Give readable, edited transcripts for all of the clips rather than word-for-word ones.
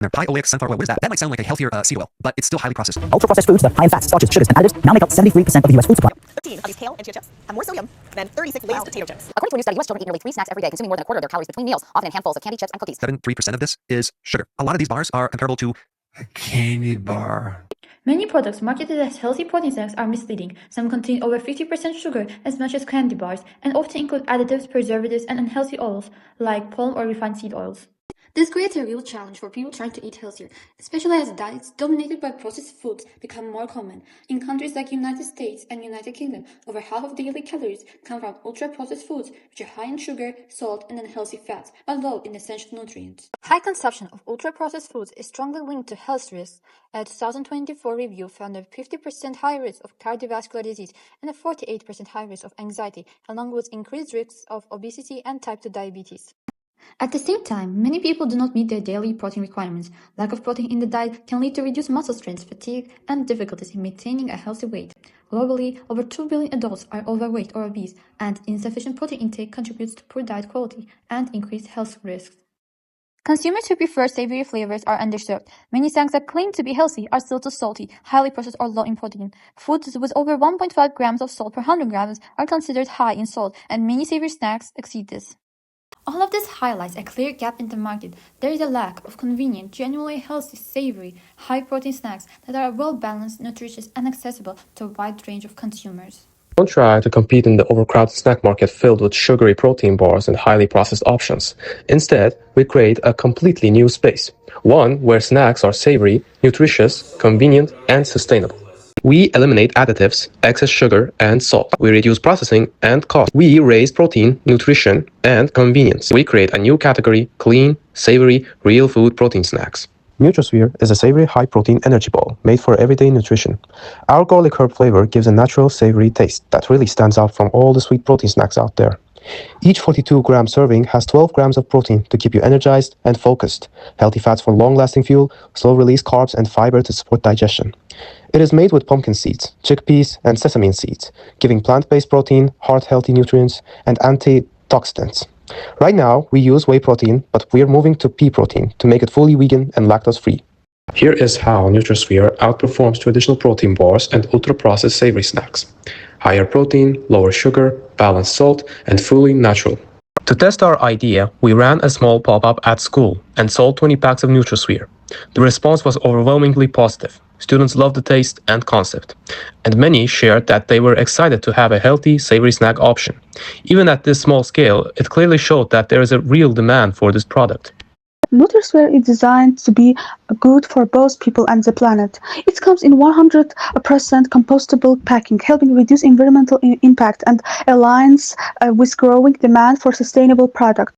They're high oleic sunflower oil. What is that? That might sound like a healthier seed oil, but it's still highly processed. Ultra-processed foods, high in fats, starches, sugars, and additives, now make up 73% of the U.S. food supply. 13 of these kale and chia chips have more sodium than 36 Lay's potato chips. According to a new study, U.S. children eat nearly 3 snacks every day, consuming more than a quarter of their calories between meals, often in handfuls of candy, chips, and cookies. 73% of this is sugar. A lot of these bars are comparable to a candy bar. Many products marketed as healthy protein snacks are misleading. Some contain over 50% sugar, as much as candy bars, and often include additives, preservatives, and unhealthy oils, like palm or refined seed oils. This creates a real challenge for people trying to eat healthier, especially as diets dominated by processed foods become more common. In countries like United States and United Kingdom, over half of daily calories come from ultra-processed foods, which are high in sugar, salt, and unhealthy fats, but low in essential nutrients. High consumption of ultra-processed foods is strongly linked to health risks. A 2024 review found a 50% higher risk of cardiovascular disease and a 48% higher risk of anxiety, along with increased risks of obesity and type 2 diabetes. At the same time, many people do not meet their daily protein requirements. Lack of protein in the diet can lead to reduced muscle strength, fatigue, and difficulties in maintaining a healthy weight. Globally, over 2 billion adults are overweight or obese, and insufficient protein intake contributes to poor diet quality and increased health risks. Consumers who prefer savory flavors are underserved. Many snacks that claim to be healthy are still too salty, highly processed, or low in protein. Foods with over 1.5 grams of salt per 100 grams are considered high in salt, and many savory snacks exceed this. All of this highlights a clear gap in the market. There is a lack of convenient, genuinely healthy, savory, high-protein snacks that are well-balanced, nutritious, and accessible to a wide range of consumers. Don't try to compete in the overcrowded snack market filled with sugary protein bars and highly processed options. Instead, we create a completely new space, one where snacks are savory, nutritious, convenient, and sustainable. We eliminate additives, excess sugar, and salt. We reduce processing and cost. We raise protein, nutrition, and convenience. We create a new category, clean, savory, real food protein snacks. Nutrisphere is a savory high-protein energy ball made for everyday nutrition. Our garlic herb flavor gives a natural savory taste that really stands out from all the sweet protein snacks out there. Each 42-gram serving has 12 grams of protein to keep you energized and focused, healthy fats for long-lasting fuel, slow-release carbs, and fiber to support digestion. It is made with pumpkin seeds, chickpeas, and sesame seeds, giving plant-based protein, heart-healthy nutrients, and antioxidants. Right now, we use whey protein, but we're moving to pea protein to make it fully vegan and lactose-free. Here is how Nutrisphere outperforms traditional protein bars and ultra-processed savory snacks. Higher protein, lower sugar, balanced salt, and fully natural. To test our idea, we ran a small pop-up at school and sold 20 packs of Nutrisphere. The response was overwhelmingly positive. Students loved the taste and concept, and many shared that they were excited to have a healthy, savory snack option. Even at this small scale, it clearly showed that there is a real demand for this product. Nutrisphere is designed to be good for both people and the planet. It comes in 100% compostable packing, helping reduce environmental impact and aligns with growing demand for sustainable products.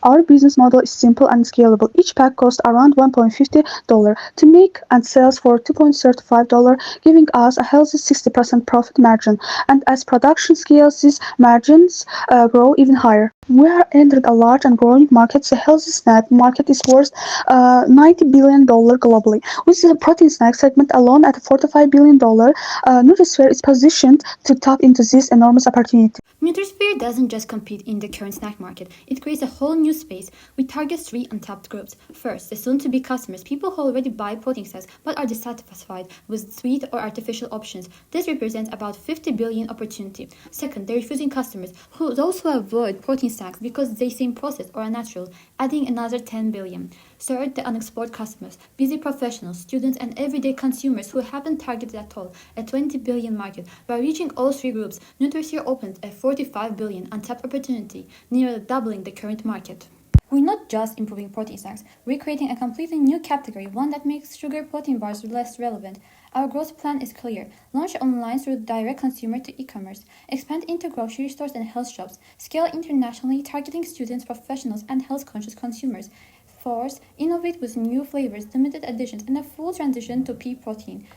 Our business model is simple and scalable. Each pack costs around $1.50 to make and sells for $2.35, giving us a healthy 60% profit margin. And as production scales, these margins grow even higher. We are entering a large and growing market. The healthy snack market is worth $90 billion globally. With the protein snack segment alone at $45 billion, Nutrisphere is positioned to tap into this enormous opportunity. Nutrisphere doesn't just compete in the current snack market. It creates a whole new space. We target three untapped groups. First, the soon-to-be customers, people who already buy protein snacks but are dissatisfied with sweet or artificial options. This represents about $50 billion opportunity. Second, the refusing customers, those who avoid protein snacks because they seem processed or unnatural, adding another $10 billion. Third, the unexplored customers, busy professionals, students, and everyday consumers who haven't targeted at all, a $20 billion market. By reaching all three groups, Nutrisphere opens a $45 billion untapped opportunity, nearly doubling the current market. We're not just improving protein snacks, we're creating a completely new category, one that makes sugar protein bars less relevant. Our growth plan is clear. Launch online through direct consumer to e-commerce. Expand into grocery stores and health shops. Scale internationally, targeting students, professionals, and health-conscious consumers. Fourth, innovate with new flavors, limited editions, and a full transition to pea protein.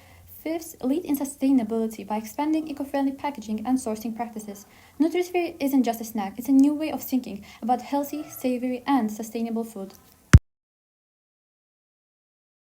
Fifth, lead in sustainability by expanding eco-friendly packaging and sourcing practices. Nutrisphere isn't just a snack, it's a new way of thinking about healthy, savory, and sustainable food.